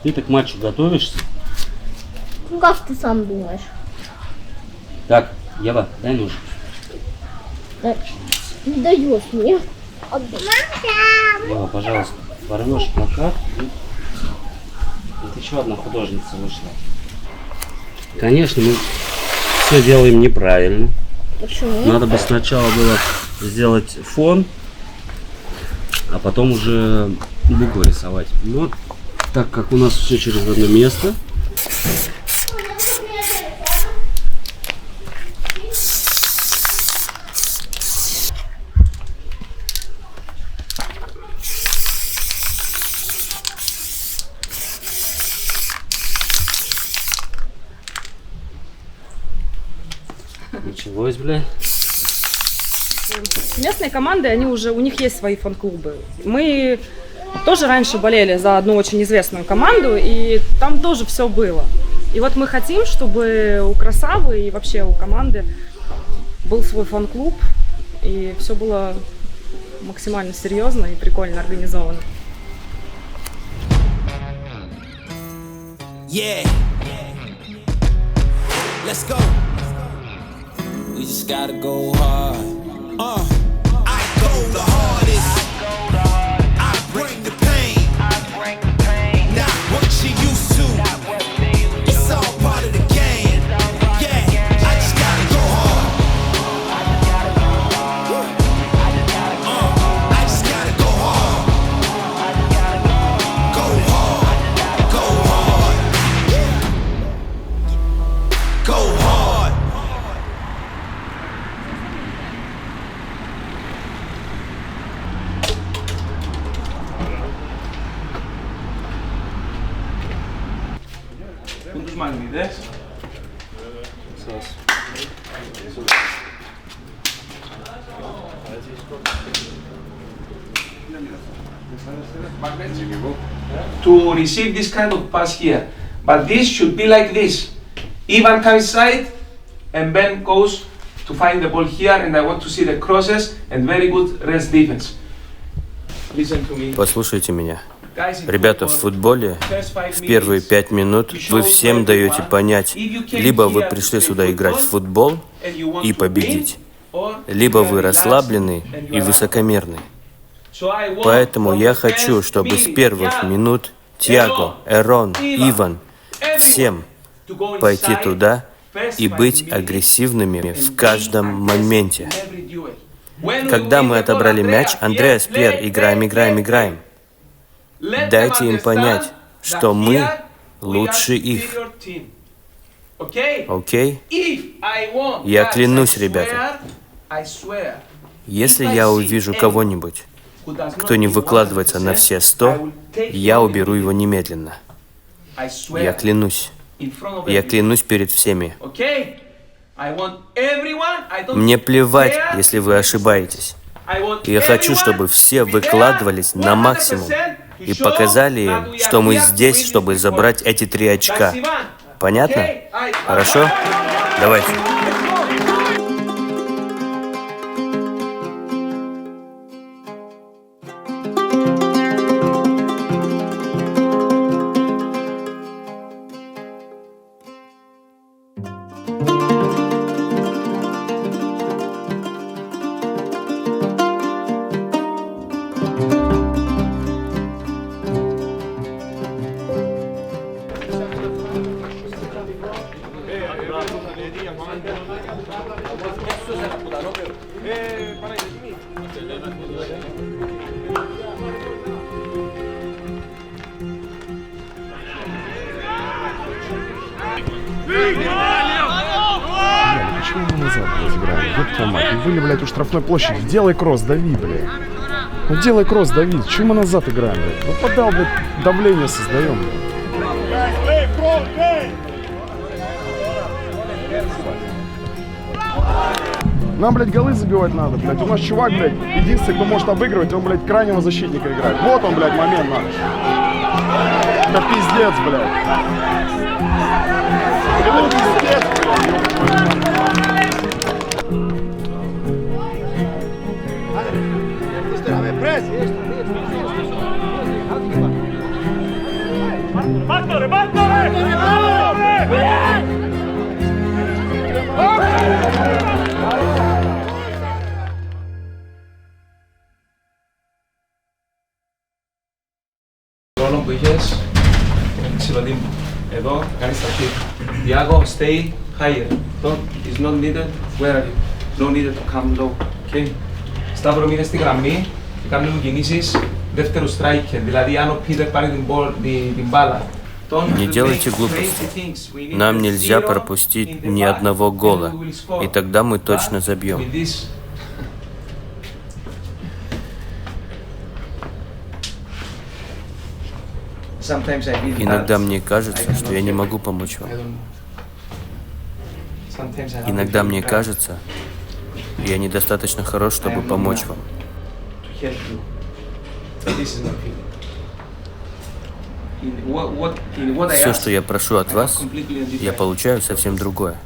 Ты так к матчу готовишься? Ну как ты сам думаешь? Так, Ева, дай нож. Не даешь мне. Ева, пожалуйста, порвешь плакат. Вот еще одна художница вышла. Конечно, мы все делаем неправильно. Почему? Надо бы сначала было сделать фон, а потом уже буквы рисовать. Но так как у нас все через одно место, началось, бля. Местные команды, они уже, у них есть свои фан-клубы. Мы тоже раньше болели за одну очень известную команду, и там тоже все было. И вот мы хотим, чтобы у Красавы и вообще у команды был свой фан-клуб, и все было максимально серьезно и прикольно организовано. Yeah. Let's go. We just gotta go hard. I go the hardest. I bring the pain. Not what you used to. It's all part of the game. Yeah, I just gotta go hard. I just gotta go hard. Go hard. Go hard. Go hard. ¿Cuántos más mides? To receive this kind of pass here, but this should be like this. Ivan comes inside and Ben goes to find the ball here, and I want to see the crosses and very good rest defense. Listen to me. Послушайте меня. Guys, in Ребята, в football, футболе first 5 в первые minutes, 5 минут вы всем даете понять, либо вы пришли сюда играть в футбол and you want и to победить, win, or либо you are вы relaxed расслаблены and you и are высокомерны. So I want Поэтому from я the хочу, first чтобы с minute, первых Jan, минут Тиаго, Эрон, Иван, everyone всем to go пойти inside, туда first и 5 быть minutes, агрессивными в and каждом be моменте. aggressive in every duel. When Когда we мы win the отобрали ball, мяч, Андреас, play, Пьер, play, играем, play, играем, play, играем. Let Дайте them им understand понять, that что мы here we are лучше их. superior team. Okay? Окей? If I want, Я guys, клянусь, I ребята. swear, Если я увижу кого-нибудь, who does кто not не give выкладывается на 100%, все I 100, will take я him уберу его immediately. немедленно. I swear Я клянусь. in front of Я everyone. клянусь перед всеми. Okay? I want everyone, I don't Мне плевать, care если if вы it's- ошибаетесь. I want Я хочу, everyone чтобы все to be there выкладывались на 100% максимум to и show показали that им, we что are мы here to здесь, win чтобы this забрать tournament. эти 3 очка. That's Ivan. Понятно? Okay? Хорошо? Давайте. Почему мы назад, блядь, играем? Ёб твою мать, ну были, блядь, у штрафной площади. Делай кросс, дави, блядь. Ну делай кросс, дави. Чего мы назад играем, блядь? Ну подал, блядь, давление создаем, блядь. Нам, блядь, голы забивать надо, блядь. У нас чувак, блядь, единственный, кто может обыгрывать, он, блядь, крайнего защитника играет. Вот он, блядь, момент надо. Это пиздец, блядь. Это пиздец, блядь. ενοχές. Ξυλοτύμπου. Εδώ κάνεις τα χέρια. Διάκο, stay higher. Don't, is not needed. Where are you? No needed to come low. Okay. Σταύρο, μείνε στη γραμμή και κάνουμε κινήσεις δεύτερου striker. Δηλαδή αν ο Πίτερ πάρει την μπάλα. Не делайте глупости. Нам нельзя пропустить ни одного гола, и тогда мы точно забьем. Иногда мне кажется, что я не могу помочь вам. Иногда мне кажется, я недостаточно хорош, чтобы помочь вам. Все, что я прошу от вас, я получаю совсем другое.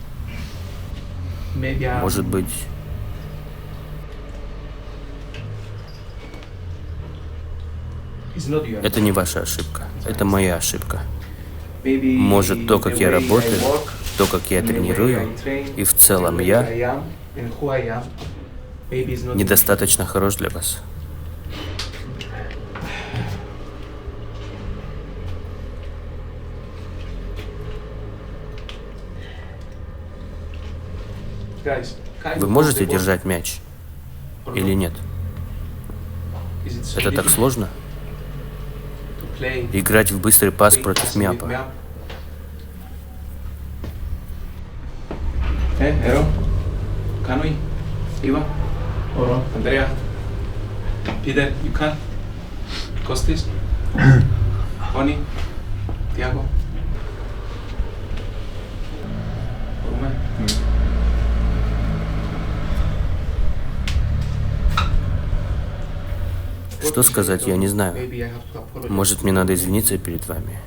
Может быть, это не ваша ошибка, это моя ошибка. Может, то, как я работаю, то, как я тренирую, и в целом я недостаточно хорош для вас. Вы можете держать мяч или нет? Это так сложно? Играть в быстрый пас против Мяпа. Эро, Кануи, Ива, Андреа, Питер, you can? Костис, Oni, Tiago. Что сказать, я не знаю. Может, мне надо извиниться перед вами?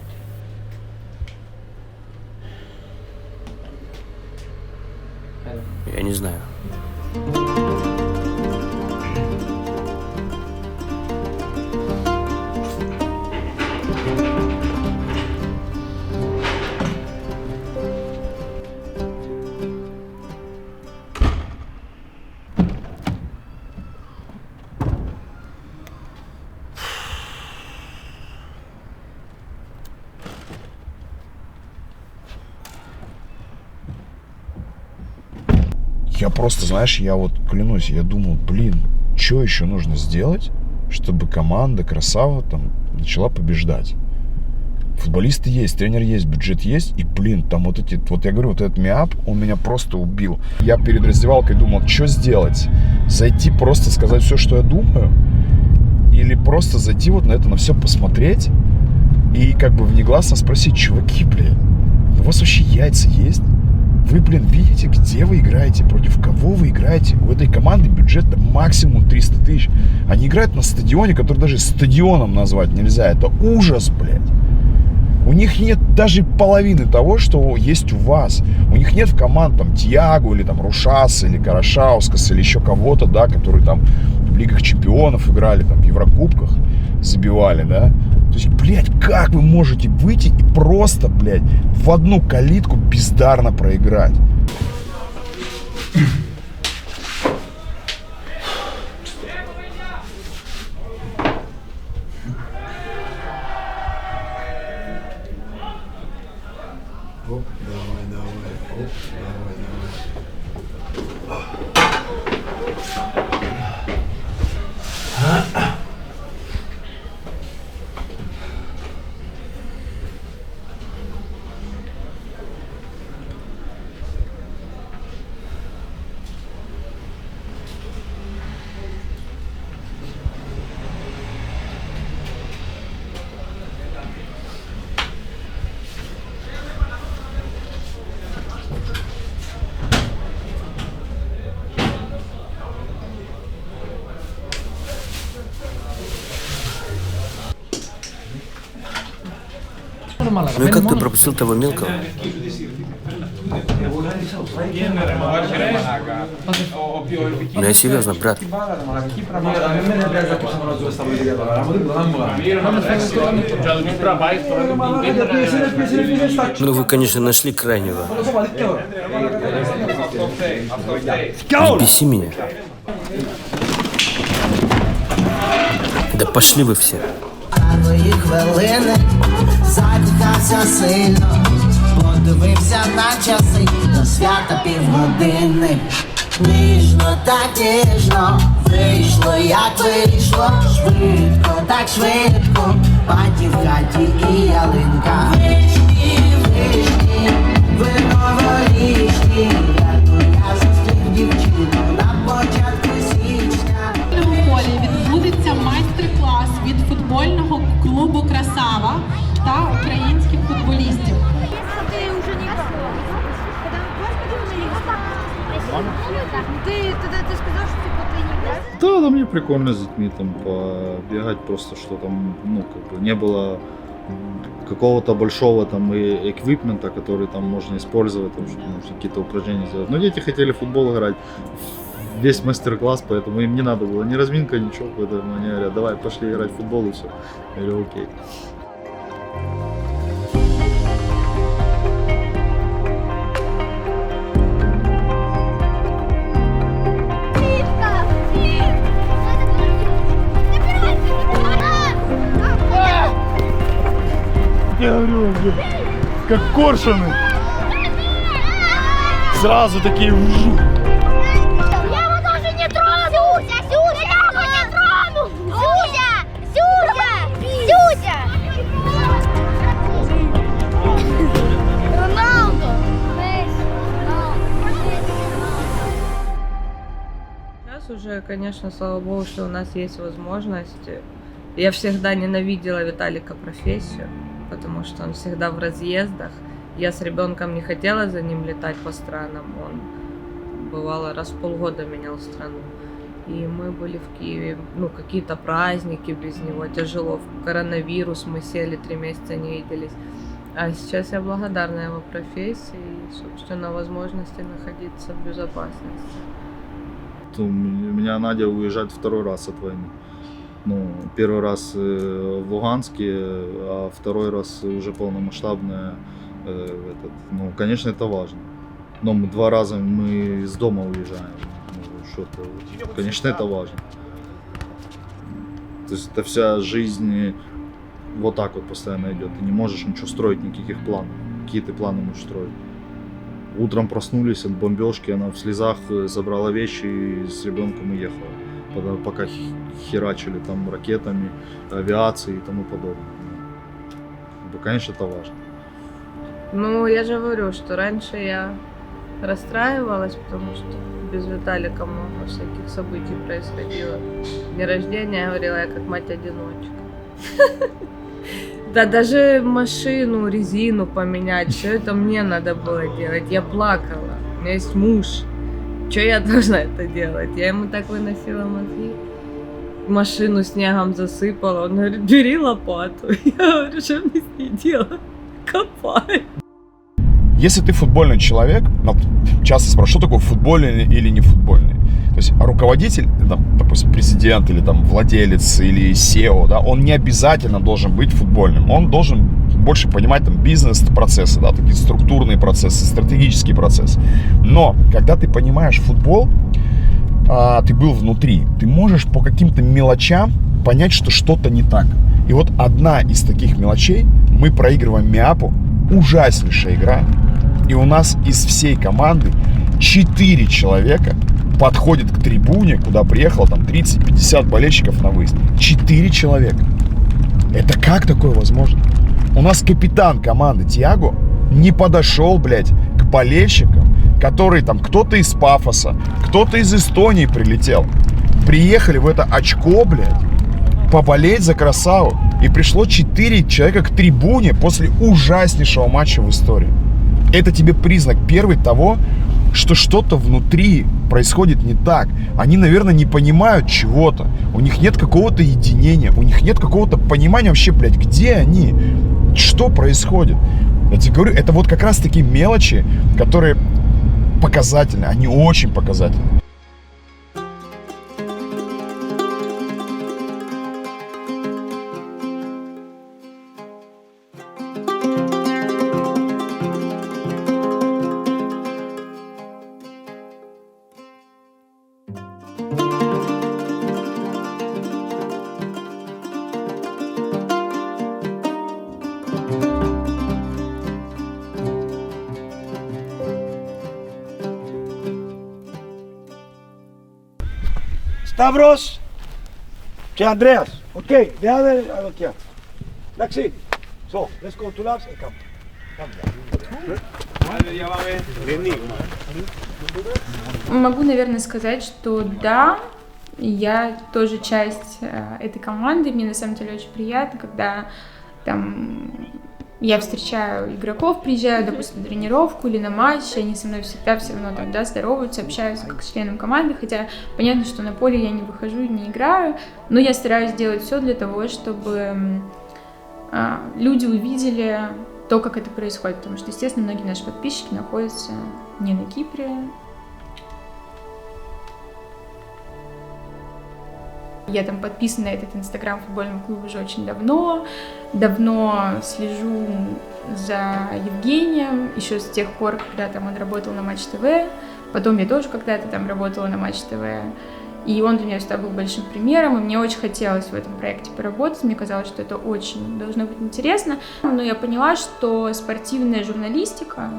Я не знаю. Я просто, знаешь, я вот клянусь, я думал, блин, что еще нужно сделать, чтобы команда Красава там начала побеждать. Футболисты есть, тренер есть, бюджет есть, и, блин, там вот эти, вот я говорю, вот этот Мяп, он меня просто убил. Я перед раздевалкой думал, что сделать? Зайти просто сказать все, что я думаю? Или просто зайти вот на это, на все посмотреть и как бы внегласно спросить, чуваки, блин, у вас вообще яйца есть? Вы, блин, видите, где вы играете, против кого вы играете? У этой команды бюджет максимум 300 тысяч. Они играют на стадионе, который даже стадионом назвать нельзя. Это ужас, блядь. У них нет даже половины того, что есть у вас. У них нет в команд там Тиаго или там Рушас или Карашаускас или еще кого-то, да, которые там в Лигах Чемпионов играли, там в Еврокубках забивали, да. То есть, блядь, как вы можете выйти и просто, блядь, в одну калитку бездарно проиграть? Ну и как ты пропустил того мелкого? Ну я серьезно, брат. Ну вы, конечно, нашли крайнего. Не беси меня. Да пошли вы все. свої хвилини, закохався сильно, подивився на часи, до свята півгодини. Ніжно, так ніжно, вийшло, як вийшло, швидко, так швидко, паті в хаті і ялинка. Вишні, вишні, ви новорічні, я зустрів дівчину на початку січня. У полі відбудеться майстер-клас від футбольного клубу «Красава» та українських футболістів. Ты сказал, что ты не играешь? Да, мне прикольно с детьми там побегать, просто что там, ну, как бы не было какого-то большого там эквипмента, который там можно использовать, там, чтобы какие-то упражнения сделать. Но дети хотели в футбол играть, весь мастер-класс, поэтому им не надо было ни разминка, ничего, поэтому они говорят, давай, пошли играть в футбол и все. Я говорю, окей. Я говорю, как коршуны. Сразу такие... Я его даже не трону! Сюся! Сюся! Я его не трону! Сюся! Сюся! Сюся! Роналдо! Сейчас уже, конечно, слава богу, что у нас есть возможность. Я всегда ненавидела Виталика профессию, потому что он всегда в разъездах. Я с ребенком не хотела за ним летать по странам. Он, бывало, раз в полгода менял страну. И мы были в Киеве, ну, какие-то праздники без него, тяжело. В коронавирус мы сели, 3 месяца не виделись. А сейчас я благодарна его профессии и, собственно, возможности находиться в безопасности. У меня Надя уезжает 2-й раз от войны. Ну, 1-й раз в Луганске, а 2-й раз уже полномасштабная. Ну, конечно, это важно. Но 2 раза мы из дома уезжаем. Ну, что-то, конечно, это важно. То есть это вся жизнь вот так вот постоянно идет. Ты не можешь ничего строить, никаких планов. Какие ты планы можешь строить? Утром проснулись от бомбежки, она в слезах забрала вещи и с ребенком уехала. Пока херачили там ракетами, авиацией и тому подобное. Конечно, это важно. Ну, я же говорю, что раньше я расстраивалась, потому что без Виталика много всяких событий происходило. День рождения, я говорила, я как мать-одиночка. Да даже машину, резину поменять, все это мне надо было делать. Я плакала, у меня есть муж. Что я должна это делать? Я ему так выносила мозги. Машину снегом засыпала. Он говорит, бери лопату. Я говорю, что мне с ней делать? Копай. Если ты футбольный человек, часто спрашивают, что такое футбольный или не футбольный. То есть руководитель, там, допустим, президент или там, владелец или SEO, да, он не обязательно должен быть футбольным. Он должен больше понимать там, бизнес-процессы, да, такие структурные процессы, стратегические процессы. Но когда ты понимаешь футбол, ты был внутри, ты можешь по каким-то мелочам понять, что что-то не так. И вот одна из таких мелочей, мы проигрываем Миапу, ужаснейшая игра. И у нас из всей команды 4 человека подходят к трибуне, куда приехало там 30-50 болельщиков на выезд. 4 человека. Это как такое возможно? У нас капитан команды Тиаго не подошел, блядь, к болельщикам, которые там, кто-то из Пафоса, кто-то из Эстонии прилетел. Приехали в это очко, блядь, поболеть за Красаву. И пришло 4 человека к трибуне после ужаснейшего матча в истории. Это тебе признак первый того, что что-то внутри происходит не так. Они, наверное, не понимают чего-то. У них нет какого-то единения. У них нет какого-то понимания вообще, блядь, где они, что происходит. Я тебе говорю, это вот как раз такие мелочи, которые показательны. Они очень показательны. Stavros και Andreas. Okay, the other are okay. Εντάξει. So, let's go to labs and come. Могу, наверное, сказать, что да, я тоже часть этой команды. Мне на самом деле очень приятно, когда там я встречаю игроков, приезжаю, допустим, на тренировку или на матч, они со мной всегда все равно там, да, здороваются, общаются как с членом команды, хотя понятно, что на поле я не выхожу, не играю, но я стараюсь делать все для того, чтобы люди увидели то, как это происходит, потому что, естественно, многие наши подписчики находятся не на Кипре. Я там подписана на этот инстаграм футбольного клуба уже очень давно слежу за Евгением, еще с тех пор, когда там он работал на Матч ТВ, потом я тоже когда-то там работала на Матч ТВ, и он для меня всегда был большим примером, и мне очень хотелось в этом проекте поработать, мне казалось, что это очень должно быть интересно, но я поняла, что спортивная журналистика,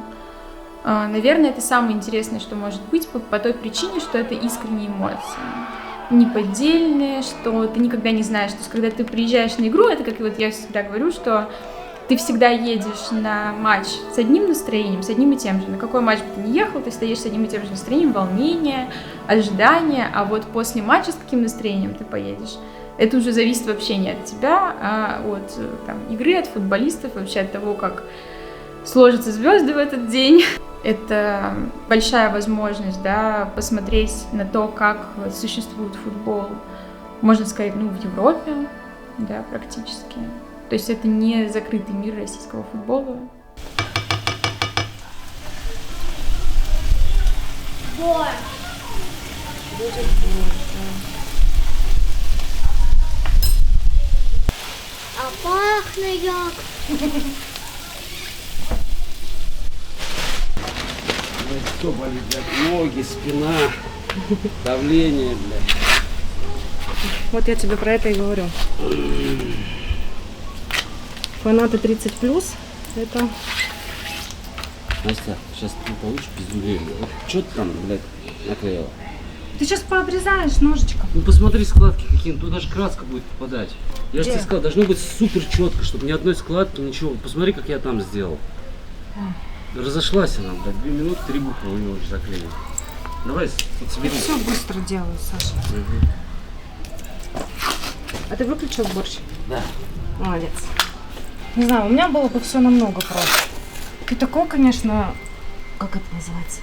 наверное, это самое интересное, что может быть, по той причине, что это искренние эмоции. Неподдельные, что ты никогда не знаешь. То есть, когда ты приезжаешь на игру, это как вот я всегда говорю, что ты всегда едешь на матч с одним настроением, с одним и тем же. На какой матч бы ты ни ехал, ты стоишь с одним и тем же настроением, волнения, ожидания, а вот после матча с каким настроением ты поедешь, это уже зависит вообще не от тебя, а от там, игры, от футболистов, вообще от того, как сложатся звезды в этот день. Это большая возможность, да, посмотреть на то, как существует футбол, можно сказать, ну, в Европе, да, практически. То есть это не закрытый мир российского футбола. А пахне як. Все болит, блядь, ноги, спина, давление, блядь. Вот я тебе про это и говорю. Фанаты 30+, это... Настя, сейчас ты получишь пиздюлей. Что ты там, блядь, наклеила? Ты сейчас пообрезаешь ножичком. Ну посмотри складки какие, тут даже краска будет попадать. Я же Где? тебе сказал, должно быть супер четко, чтобы ни одной складки, ничего. Посмотри, как я там сделал. Разошлась она, блядь, 2 минуты, 3 буквы у него уже заклеили. Давай, собери. Я все быстро делаю, Саша. Угу. А ты выключил борщ? Да. Молодец. Не знаю, у меня было бы все намного проще. Ты такой, конечно, как это называется?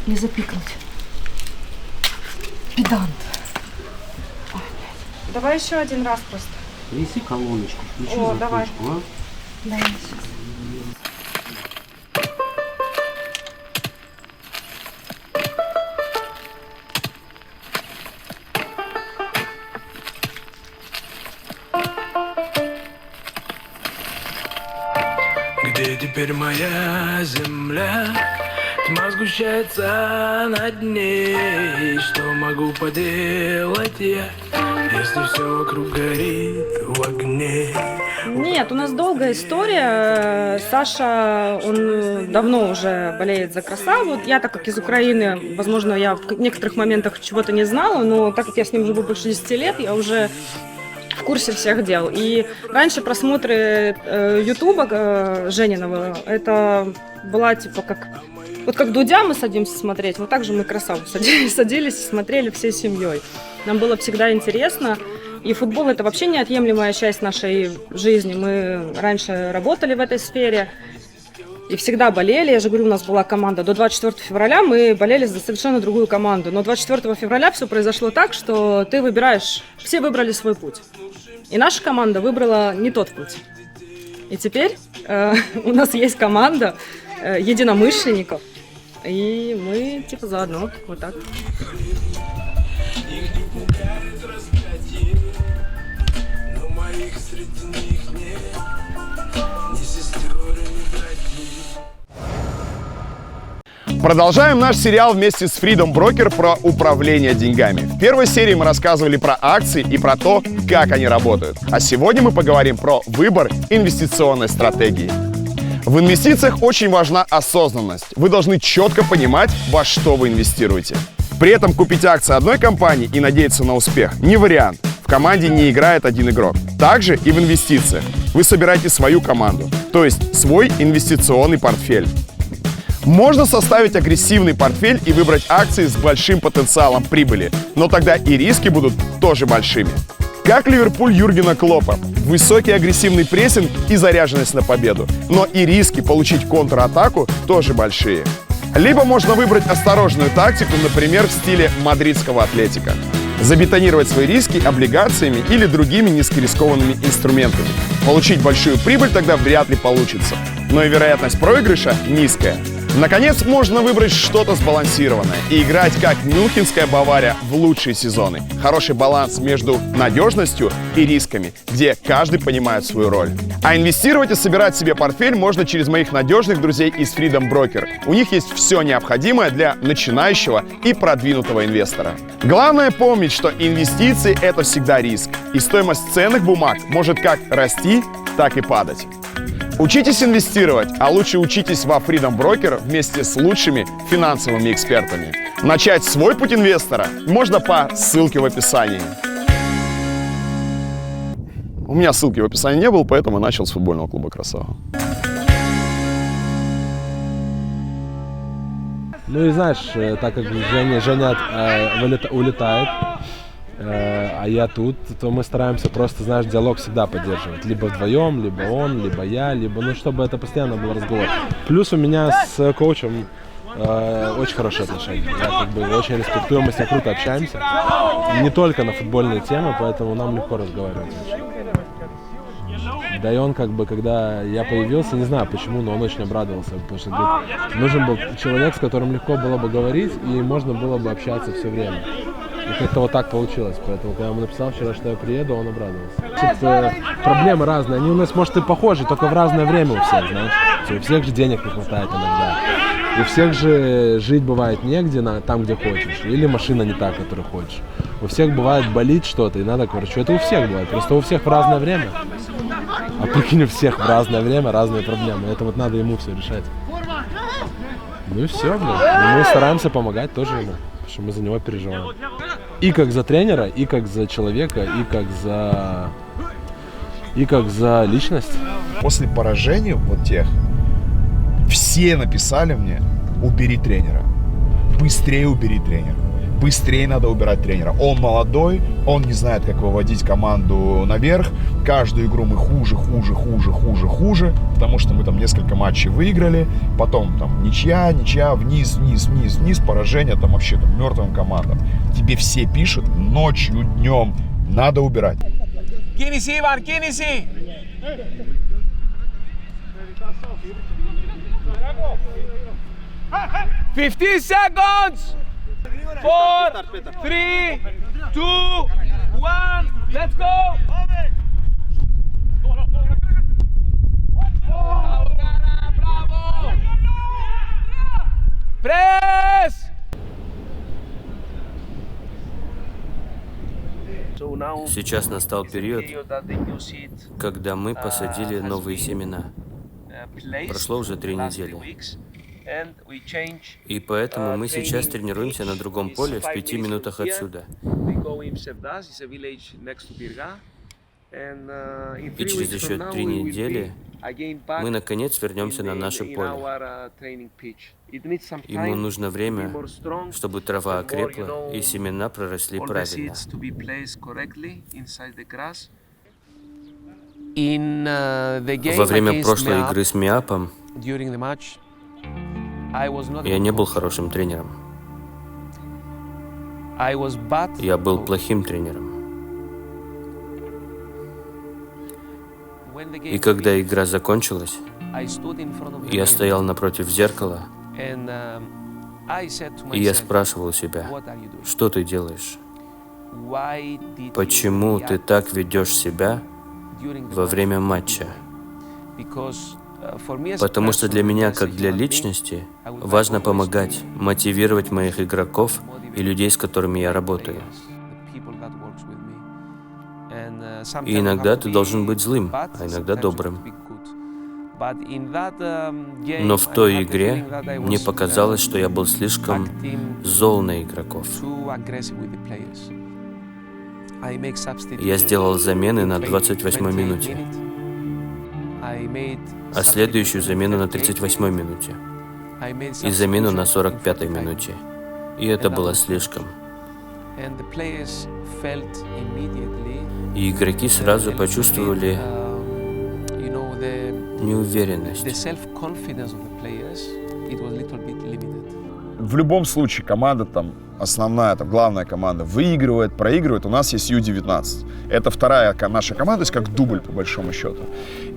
Не запикнуть. Педант. Ой, давай еще один раз просто. Неси колоночку, включи О, заточку, давай. а? Да, я сейчас. Где теперь моя земля? Тьма сгущается над ней. Что могу поделать я, если все вокруг горит в огне? Нет, у нас долгая история. Саша, он давно уже болеет за Красаву. Я, так как из Украины, возможно, я в некоторых моментах чего-то не знала, но так как я с ним живу больше 10 лет, я уже в курсе всех дел. И раньше просмотры Ютуба Жениного, это была типа как... Вот как Дудя мы садимся смотреть, вот так же мы Красаву садились и смотрели всей семьей. Нам было всегда интересно. И футбол – это вообще неотъемлемая часть нашей жизни. Мы раньше работали в этой сфере и всегда болели. Я же говорю, у нас была команда. До 24 февраля мы болели за совершенно другую команду. Но 24 февраля все произошло так, что ты выбираешь, все выбрали свой путь. И наша команда выбрала не тот путь. И теперь у нас есть команда единомышленников. И мы типа заодно, вот так. Продолжаем наш сериал вместе с Freedom Broker про управление деньгами. В первой серии мы рассказывали про акции и про то, как они работают. А сегодня мы поговорим про выбор инвестиционной стратегии. В инвестициях очень важна осознанность. Вы должны четко понимать, во что вы инвестируете. При этом купить акции одной компании и надеяться на успех не вариант. В команде не играет один игрок. Также и в инвестициях. Вы собираете свою команду, то есть свой инвестиционный портфель. Можно составить агрессивный портфель и выбрать акции с большим потенциалом прибыли, но тогда и риски будут тоже большими. Как Ливерпуль Юргена Клоппа. Высокий агрессивный прессинг и заряженность на победу, но и риски получить контратаку тоже большие. Либо можно выбрать осторожную тактику, например, в стиле мадридского Атлетико. Забетонировать свои риски облигациями или другими низкорискованными инструментами. Получить большую прибыль тогда вряд ли получится, но и вероятность проигрыша низкая. Наконец, можно выбрать что-то сбалансированное и играть как Мюнхенская Бавария в лучшие сезоны. Хороший баланс между надежностью и рисками, где каждый понимает свою роль. А инвестировать и собирать себе портфель можно через моих надежных друзей из Freedom Broker. У них есть все необходимое для начинающего и продвинутого инвестора. Главное помнить, что инвестиции – это всегда риск, и стоимость ценных бумаг может как расти, так и падать. Учитесь инвестировать, а лучше учитесь во Freedom Broker вместе с лучшими финансовыми экспертами. Начать свой путь инвестора можно по ссылке в описании. У меня ссылки в описании не было, поэтому начал с футбольного клуба «Красава». Ну и знаешь, так как Женя улетает, а я тут, то мы стараемся просто, знаешь, диалог всегда поддерживать. Либо вдвоем, либо он, либо я, либо, ну, чтобы это постоянно был разговор. Плюс у меня с коучем очень хорошие отношения. Я как бы очень респектую, мы с ним круто общаемся. Не только на футбольные темы, поэтому нам легко разговаривать. Да и он как бы, когда я появился, не знаю почему, но он очень обрадовался, потому что говорит, нужен был человек, с которым легко было бы говорить и можно было бы общаться все время. И как-то вот так получилось, поэтому когда я ему написал вчера, что я приеду, он обрадовался. Проблемы разные, они у нас, может, и похожи, только в разное время у всех, знаешь. У всех же денег не хватает иногда. У всех же жить бывает негде, там, где хочешь, или машина не та, которую хочешь. У всех бывает болит что-то, и надо, короче, это у всех бывает, просто у всех в разное время. А прикинь, у всех в разное время разные проблемы, это вот надо ему все решать. Ну и все, блин. И мы стараемся помогать тоже ему, потому что мы за него переживаем. И как за тренера, и как за человека, и как за личность. После поражений вот тех, все написали мне: убери тренера, быстрее убери тренера, быстрее надо убирать тренера. Он молодой, он не знает, как выводить команду наверх. Каждую игру мы хуже, потому что мы там несколько матчей выиграли, потом там ничья, вниз, поражение, там вообще там мертвым командам. Тебе все пишут ночью, днем, надо убирать. Кінесі, Іван, кінесі! 15 seconds! 4, 3, 2, 1, let's go! Press! Сейчас настал период, когда мы посадили новые семена. Прошло уже 3 недели. И поэтому мы сейчас тренируемся на другом поле в 5 минутах отсюда. И через еще 3 недели мы наконец вернемся на наше поле. Ему нужно время, чтобы трава окрепла и семена проросли правильно. Во время прошлой игры с Миапом я не был хорошим тренером. Я был плохим тренером. И когда игра закончилась, я стоял напротив зеркала, и я спрашивал себя: что ты делаешь? Почему ты так ведешь себя во время матча? Потому что для меня, как для личности, важно помогать, мотивировать моих игроков и людей, с которыми я работаю. И иногда ты должен быть злым, а иногда добрым. Но в той игре мне показалось, что я был слишком зол на игроков. Я сделал замены на 28-й минуте, а следующую замену на 38-й минуте и замену на 45-й минуте. И это было слишком. И игроки сразу почувствовали неуверенность. В любом случае команда там, основная, там, главная команда выигрывает, проигрывает. У нас есть Ю-19. Это вторая наша команда, то есть как дубль по большому счету.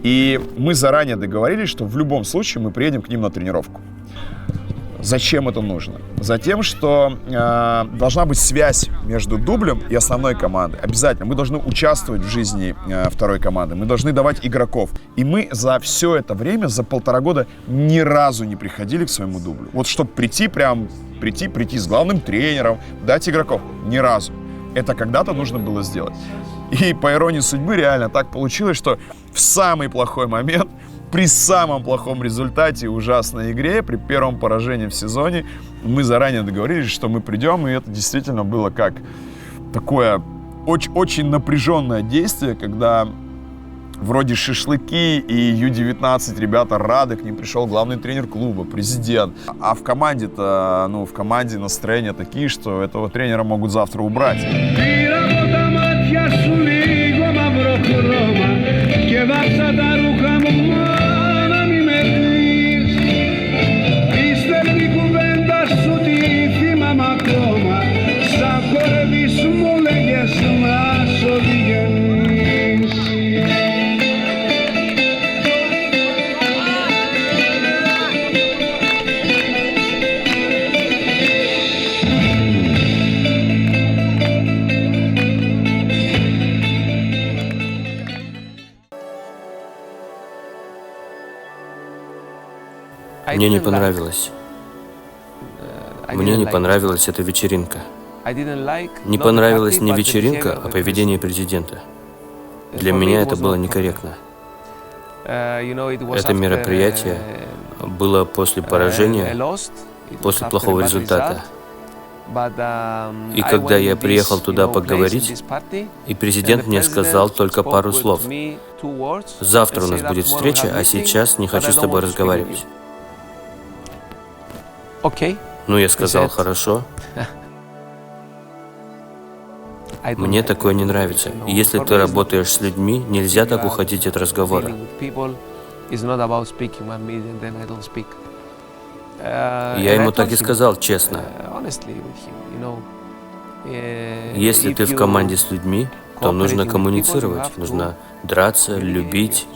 И мы заранее договорились, что в любом случае мы приедем к ним на тренировку. Зачем это нужно? Затем, что должна быть связь между дублем и основной командой. Обязательно. Мы должны участвовать в жизни второй команды. Мы должны давать игроков. И мы за все это время, за 1,5 года, ни разу не приходили к своему дублю. Вот чтобы прийти с главным тренером, дать игроков. Ни разу. Это когда-то нужно было сделать. И по иронии судьбы реально так получилось, что в самый плохой момент, при самом плохом результате, ужасной игре, при первом поражении в сезоне, мы заранее договорились, что мы придем, и это действительно было как такое очень напряженное действие, когда вроде шашлыки и Ю-19 ребята рады, к ним пришел главный тренер клуба, президент. А в команде-то, в команде настроения такие, что этого тренера могут завтра убрать. Мне не понравилось. Мне не понравилась эта вечеринка. Не понравилась не вечеринка, а поведение президента. Для меня это было некорректно. Это мероприятие было после поражения, после плохого результата. И когда я приехал туда поговорить, и президент мне сказал только пару слов. Завтра у нас будет встреча, а сейчас не хочу с тобой разговаривать. Ну, я сказал, хорошо. Мне такое не нравится. И если ты работаешь с людьми, нельзя так уходить от разговора. Я ему так и сказал, честно. Если ты в команде с людьми, то нужно коммуницировать, нужно драться, любить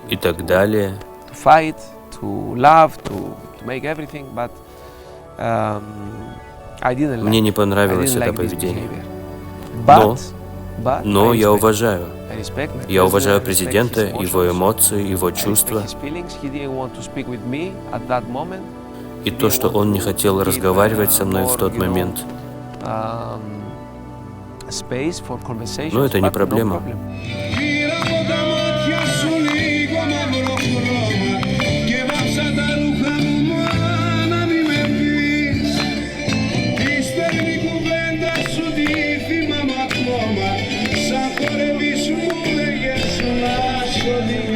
и так далее. Мне не понравилось это поведение. Но я уважаю. Я уважаю президента, его эмоции, его чувства. И то, что он не хотел разговаривать со мной в тот момент. Но это не проблема. Σαν χορεύεις μου λέγες να σου δει.